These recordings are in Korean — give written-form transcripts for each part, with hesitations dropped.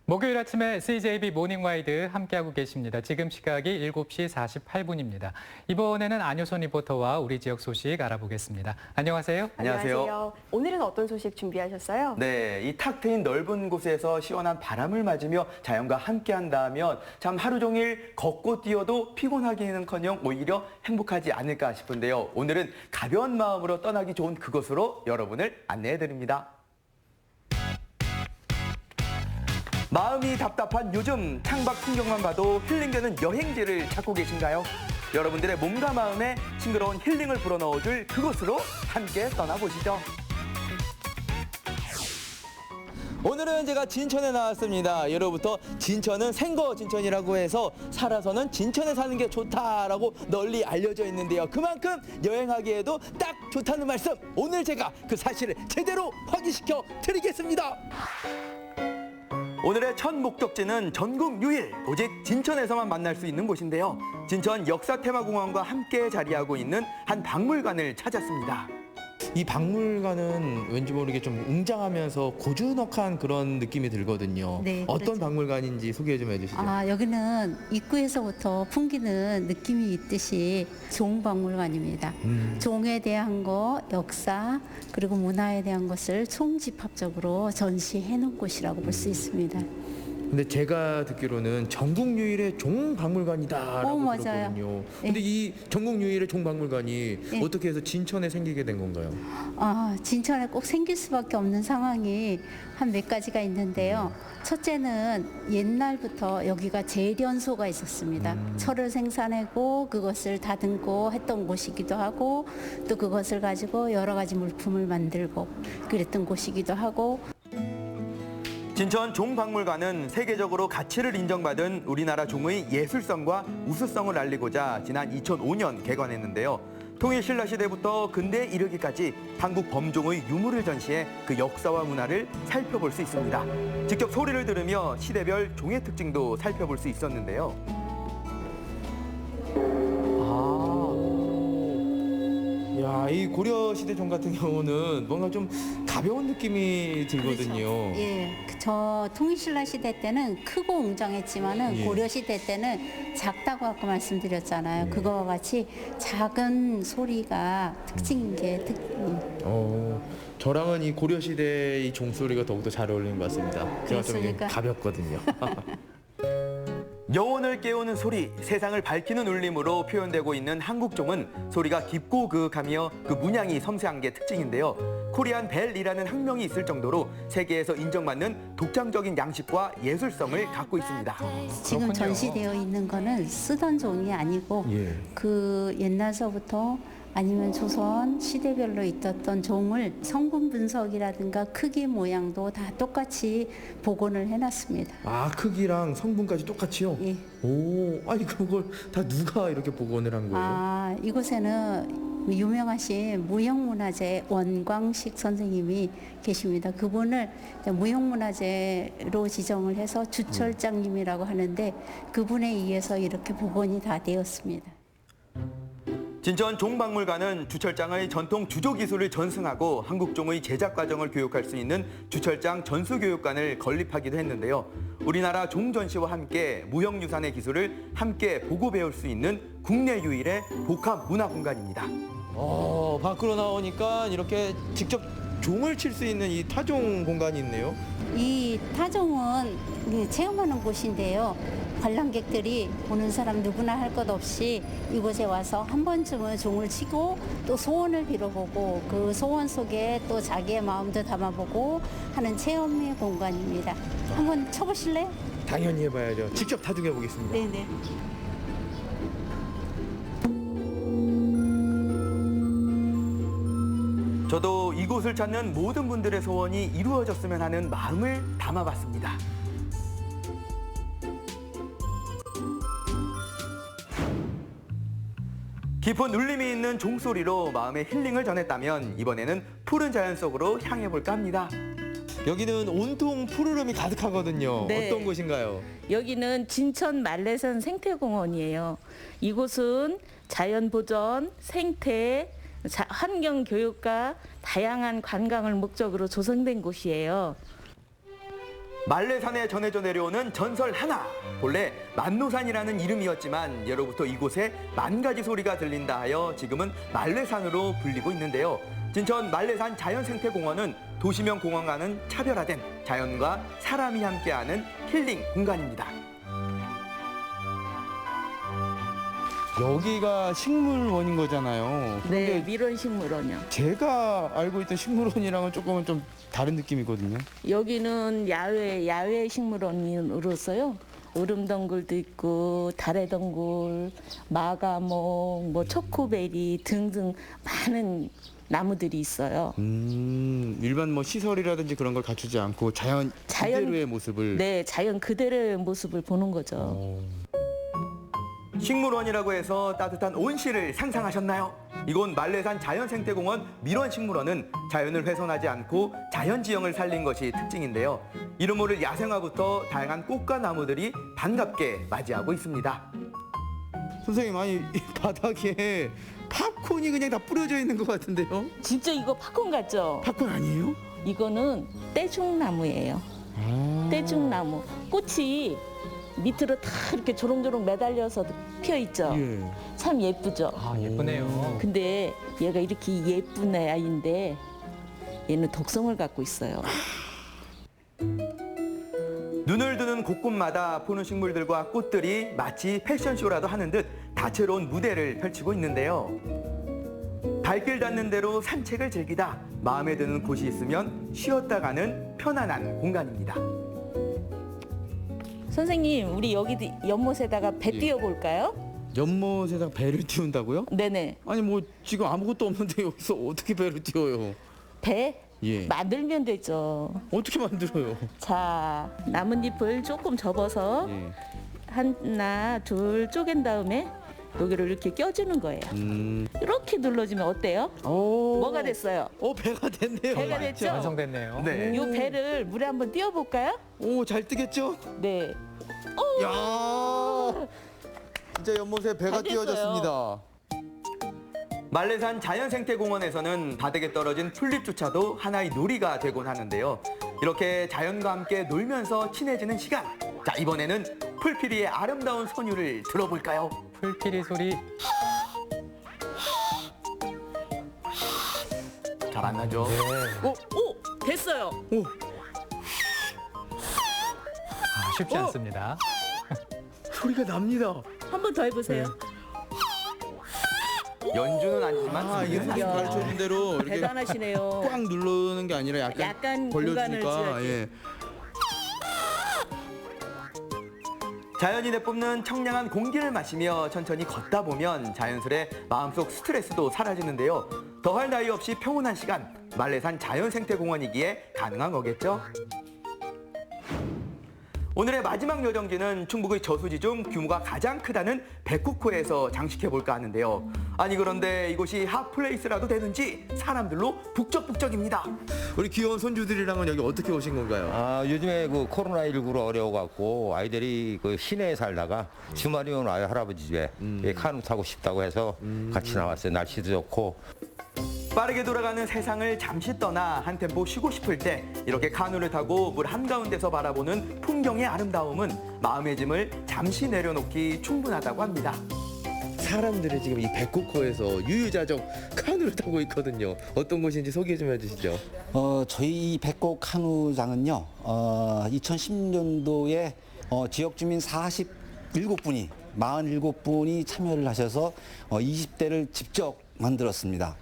목요일 아침에 CJB 모닝와이드 함께하고 계십니다. 지금 시각이 7시 48분입니다. 이번에는 안효선 리포터와 우리 지역 소식 알아보겠습니다. 안녕하세요. 안녕하세요. 오늘은 어떤 소식 준비하셨어요? 네, 이 탁 트인 넓은 곳에서 시원한 바람을 맞으며 자연과 함께한다면 참 하루 종일 걷고 뛰어도 피곤하기는커녕 오히려 행복하지 않을까 싶은데요. 오늘은 가벼운 마음으로 떠나기 좋은 그곳으로 여러분을 안내해드립니다. 마음이 답답한 요즘 창밖 풍경만 봐도 힐링되는 여행지를 찾고 계신가요? 여러분들의 몸과 마음에 싱그러운 힐링을 불어넣어줄 그곳으로 함께 떠나보시죠. 오늘은 제가 진천에 나왔습니다. 예로부터 진천은 생거 진천이라고 해서 살아서는 진천에 사는 게 좋다라고 널리 알려져 있는데요. 그만큼 여행하기에도 딱 좋다는 말씀, 오늘 제가 그 사실을 제대로 확인시켜 드리겠습니다. 오늘의 첫 목적지는 전국 유일, 오직 진천에서만 만날 수 있는 곳인데요. 진천 역사테마공원과 함께 자리하고 있는 한 박물관을 찾았습니다. 이 박물관은 왠지 모르게 좀 웅장하면서 고즈넉한 그런 느낌이 들거든요. 네, 어떤 그렇죠. 박물관인지 소개해 좀 해주시죠. 여기는 입구에서부터 풍기는 느낌이 있듯이 종박물관입니다. 종에 대한 거, 역사, 그리고 문화에 대한 것을 총집합적으로 전시해 놓은 곳이라고 볼 수 있습니다. 근데 제가 듣기로는 전국 유일의 종박물관이다라고 맞아요. 들었거든요. 근데 이 전국 유일의 종박물관이 네. 어떻게 해서 진천에 생기게 된 건가요? 진천에 꼭 생길 수밖에 없는 상황이 한 몇 가지가 있는데요. 첫째는 옛날부터 여기가 제련소가 있었습니다. 철을 생산하고 그것을 다듬고 했던 곳이기도 하고 또 그것을 가지고 여러 가지 물품을 만들고 그랬던 곳이기도 하고 진천 종박물관은 세계적으로 가치를 인정받은 우리나라 종의 예술성과 우수성을 알리고자 지난 2005년 개관했는데요. 통일신라시대부터 근대에 이르기까지 한국 범종의 유물을 전시해 그 역사와 문화를 살펴볼 수 있습니다. 직접 소리를 들으며 시대별 종의 특징도 살펴볼 수 있었는데요. 야, 이 고려 시대 종 같은 경우는 뭔가 좀 가벼운 느낌이 들거든요. 예, 저 통일신라 시대 때는 크고 웅장했지만은 예. 고려 시대 때는 작다고 아까 말씀드렸잖아요. 그거와 같이 작은 소리가 특징인 게 저랑은 이 고려 시대의 종소리가 더욱더 잘 어울리는 것 같습니다. 제가 좀 이게 그렇습니까? 가볍거든요. 영혼을 깨우는 소리, 세상을 밝히는 울림으로 표현되고 있는 한국종은 소리가 깊고 그윽하며 그 문양이 섬세한 게 특징인데요. 코리안 벨이라는 학명이 있을 정도로 세계에서 인정받는 독창적인 양식과 예술성을 갖고 있습니다. 지금 그렇군요. 전시되어 있는 거는 쓰던 종이 아니고 예. 그 옛날서부터 아니면 조선 시대별로 있었던 종을 성분 분석이라든가 크기 모양도 다 똑같이 복원을 해놨습니다. 아, 크기랑 성분까지 똑같이요? 예. 오, 아니 그걸 다 누가 이렇게 복원을 한 거예요? 이곳에는 유명하신 무형문화재 원광식 선생님이 계십니다. 그분을 무형문화재로 지정을 해서 주철장님이라고 하는데 그분에 의해서 이렇게 복원이 다 되었습니다. 진천 종박물관은 주철장의 전통 주조 기술을 전승하고 한국종의 제작 과정을 교육할 수 있는 주철장 전수교육관을 건립하기도 했는데요. 우리나라 종 전시와 함께 무형유산의 기술을 함께 보고 배울 수 있는 국내 유일의 복합 문화 공간입니다. 밖으로 나오니까 이렇게 직접 종을 칠 수 있는 이 타종 공간이 있네요. 이 타종은 체험하는 곳인데요. 관람객들이 보는 사람 누구나 할 것 없이 이곳에 와서 한 번쯤은 종을 치고 또 소원을 빌어보고 그 소원 속에 또 자기의 마음도 담아보고 하는 체험의 공간입니다. 한번 쳐보실래요? 당연히 해봐야죠. 직접 타종해 보겠습니다. 네네. 저도 이곳을 찾는 모든 분들의 소원이 이루어졌으면 하는 마음을 담아봤습니다. 깊은 울림이 있는 종소리로 마음의 힐링을 전했다면 이번에는 푸른 자연 속으로 향해 볼까 합니다. 여기는 온통 푸르름이 가득하거든요. 네. 어떤 곳인가요? 여기는 진천 말레산 생태공원이에요. 이곳은 자연보전, 생태, 환경교육과 다양한 관광을 목적으로 조성된 곳이에요. 말레산에 전해져 내려오는 전설 하나. 본래 만노산이라는 이름이었지만 예로부터 이곳에 만 가지 소리가 들린다 하여 지금은 말레산으로 불리고 있는데요. 진천 말레산 자연생태공원은 도시명 공원과는 차별화된 자연과 사람이 함께하는 힐링 공간입니다. 여기가 식물원인 거잖아요. 네, 근데 밀원식물원이요. 제가 알고 있던 식물원이랑은 조금은 좀 다른 느낌이거든요. 여기는 야외 식물원으로서요. 얼음덩굴도 있고 다래덩굴, 마가목, 뭐 초코베리 등등 많은 나무들이 있어요. 일반 뭐 시설이라든지 그런 걸 갖추지 않고 자연 그대로의 모습을. 네, 자연 그대로의 모습을 보는 거죠. 식물원이라고 해서 따뜻한 온실을 상상하셨나요? 이곳 말레산 자연생태공원 밀원식물원은 자연을 훼손하지 않고 자연지형을 살린 것이 특징인데요. 이름 모를 야생화부터 다양한 꽃과 나무들이 반갑게 맞이하고 있습니다. 선생님, 아니 이 바닥에 팝콘이 그냥 다 뿌려져 있는 것 같은데요? 진짜 이거 팝콘 같죠? 팝콘 아니에요? 이거는 떼죽나무예요. 떼죽나무. 꽃이 밑으로 다 이렇게 조롱조롱 매달려서 피어 있죠. 예. 참 예쁘죠. 아, 예쁘네요. 근데 얘가 이렇게 예쁜 아이인데 얘는 독성을 갖고 있어요. 눈을 드는 곳곳마다 푸는 식물들과 꽃들이 마치 패션쇼라도 하는 듯 다채로운 무대를 펼치고 있는데요. 발길 닿는 대로 산책을 즐기다 마음에 드는 곳이 있으면 쉬었다 가는 편안한 공간입니다. 선생님, 우리 여기 연못에다가 배 예. 띄워볼까요? 연못에다 배를 띄운다고요? 네네. 아니 뭐 지금 아무것도 없는데 여기서 어떻게 배를 띄워요? 배? 예. 만들면 되죠. 어떻게 만들어요? 자, 나뭇잎을 조금 접어서 예. 하나, 둘 쪼갠 다음에 여기를 이렇게 껴주는 거예요. 이렇게 눌러주면 어때요? 오. 뭐가 됐어요? 배가 됐네요. 배가 됐죠? 완성됐네요. 네. 이 배를 물에 한번 띄워볼까요? 오, 잘 뜨겠죠? 네. 야, 진짜 연못에 배가 잘 됐어요. 띄워졌습니다. 말레산 자연생태공원에서는 바닥에 떨어진 풀잎조차도 하나의 놀이가 되곤 하는데요. 이렇게 자연과 함께 놀면서 친해지는 시간. 자, 이번에는 풀피리의 아름다운 선율을 들어볼까요? 풀피리 소리 잘 안 나죠? 네. 오! 됐어요. 쉽지 않습니다. 소리가 납니다. 한 번 더 해보세요. 연주는 아니지만 아, 이게 선생님 이야. 가르쳐준 대로 이렇게 대단하시네요. 꽉 누르는 게 아니라 약간 공간을 벌려주니까 줘야지. 예. 자연이 내뿜는 청량한 공기를 마시며 천천히 걷다 보면 자연스레 마음속 스트레스도 사라지는데요. 더할 나위 없이 평온한 시간, 말레산 자연생태공원이기에 가능한 거겠죠? 오늘의 마지막 여정지는 충북의 저수지 중 규모가 가장 크다는 백호코에서 장식해볼까 하는데요. 아니 그런데 이곳이 핫플레이스라도 되는지 사람들로 북적북적입니다. 우리 귀여운 손주들이랑은 여기 어떻게 오신 건가요? 아, 요즘에 그 코로나19로 어려워갖고 아이들이 그 시내에 살다가 주말이면 와요, 할아버지 집에. 예, 카누 타고 싶다고 해서 같이 나왔어요. 날씨도 좋고. 빠르게 돌아가는 세상을 잠시 떠나 한 템포 쉬고 싶을 때 이렇게 카누를 타고 물 한가운데서 바라보는 풍경의 아름다움은 마음의 짐을 잠시 내려놓기 충분하다고 합니다. 사람들이 지금 이 백호코에서 유유자적 카누를 타고 있거든요. 어떤 곳인지 소개 좀 해주시죠. 저희 이 백곡 카누장은요, 2010년도에 지역 주민 47분이 참여를 하셔서 20대를 직접 만들었습니다.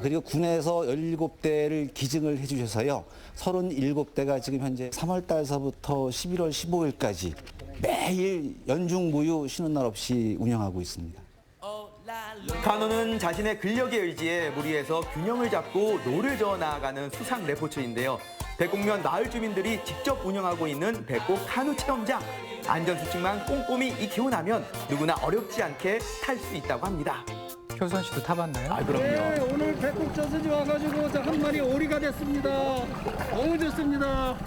그리고 군에서 17대를 기증을 해주셔서요, 37대가 지금 현재 3월 달서부터 11월 15일까지 매일 연중무휴 쉬는 날 없이 운영하고 있습니다. 카누는 자신의 근력의 의지에 물 위에서 균형을 잡고 노를 저어 나아가는 수상 레포츠인데요. 백곡면 마을 주민들이 직접 운영하고 있는 백곡 카누 체험장. 안전수칙만 꼼꼼히 익히고나면 누구나 어렵지 않게 탈 수 있다고 합니다. 효선 씨도 타봤나요? 그럼요. 네, 오늘 백곡 저수지 와가지고 저 한 마리 오리가 됐습니다. 너무 좋습니다.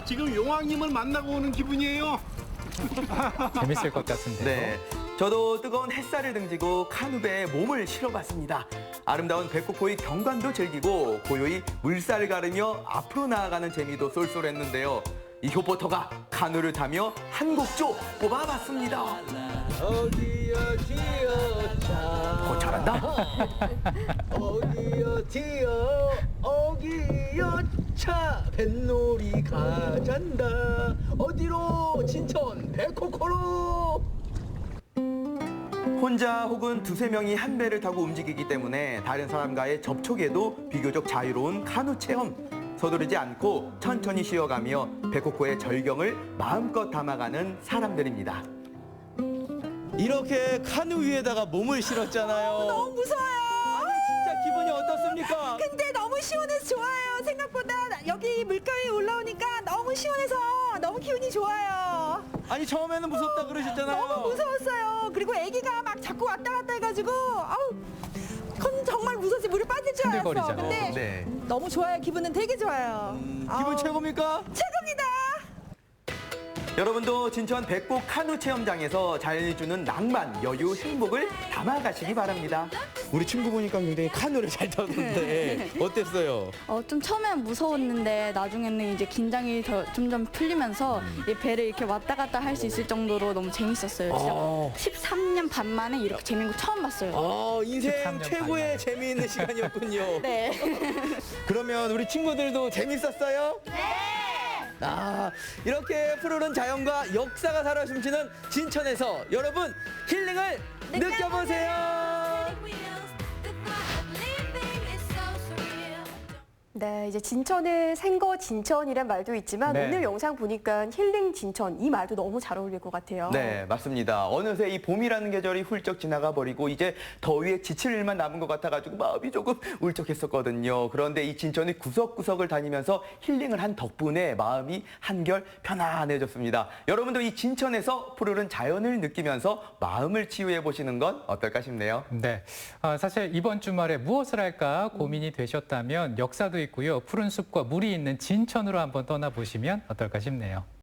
지금 용왕님을 만나고 오는 기분이에요. 재밌을 것 같은데요. 네, 저도 뜨거운 햇살을 등지고 카누배에 몸을 실어봤습니다. 아름다운 백곡포의 경관도 즐기고 고요히 물살을 가르며 앞으로 나아가는 재미도 쏠쏠했는데요. 이 효포터가 카누를 타며 한 곡조 뽑아봤습니다. 잘한다. 어기여 차 뱃놀이 가잔다. 어디로? 진천 백호코로. 혼자 혹은 두세 명이 한 배를 타고 움직이기 때문에 다른 사람과의 접촉에도 비교적 자유로운 카누 체험. 서두르지 않고 천천히 쉬어가며 백호코의 절경을 마음껏 담아가는 사람들입니다. 이렇게 카누 위에다가 몸을 실었잖아요. 너무 무서워요. 아니 진짜 기분이 어떻습니까? 근데 너무 시원해서 좋아요. 생각보다 여기 물가에 올라오니까 너무 시원해서 너무 기분이 좋아요. 아니 처음에는 무섭다 그러셨잖아요. 너무 무서웠어요. 그리고 아기가 막 자꾸 왔다 갔다 해가지고 아우 그건 정말 무서워서 물에 빠질 줄 알았어. 흔들거리잖아요. 근데 네. 너무 좋아요. 기분은 되게 좋아요. 기분 아우, 최고입니까? 최고입니다. 여러분도 진천 백곡 카누 체험장에서 자연이 주는 낭만, 여유, 행복을 담아가시기 바랍니다. 우리 친구 보니까 굉장히 카누를 잘 타던데 어땠어요? 좀 처음엔 무서웠는데 나중에는 이제 긴장이 점점 풀리면서 이 배를 이렇게 왔다 갔다 할 수 있을 정도로 너무 재밌었어요. 진짜 13년 반 만에 이렇게 재밌는 거 처음 봤어요. 인생 13년 최고의 반이네. 재미있는 시간이었군요. 네. 그러면 우리 친구들도 재밌었어요? 네! 이렇게 푸르른 자연과 역사가 살아 숨쉬는 진천에서 여러분 힐링을 느껴보세요. 네, 이제 진천은 생거 진천이란 말도 있지만 네. 오늘 영상 보니까 힐링 진천 이 말도 너무 잘 어울릴 것 같아요. 네, 맞습니다. 어느새 이 봄이라는 계절이 훌쩍 지나가 버리고 이제 더위에 지칠 일만 남은 것 같아가지고 마음이 조금 울적했었거든요. 그런데 이 진천의 구석구석을 다니면서 힐링을 한 덕분에 마음이 한결 편안해졌습니다. 여러분도 이 진천에서 푸르른 자연을 느끼면서 마음을 치유해 보시는 건 어떨까 싶네요. 네, 사실 이번 주말에 무엇을 할까 고민이 되셨다면 역사도 있고요. 푸른 숲과 물이 있는 진천으로 한번 떠나보시면 어떨까 싶네요.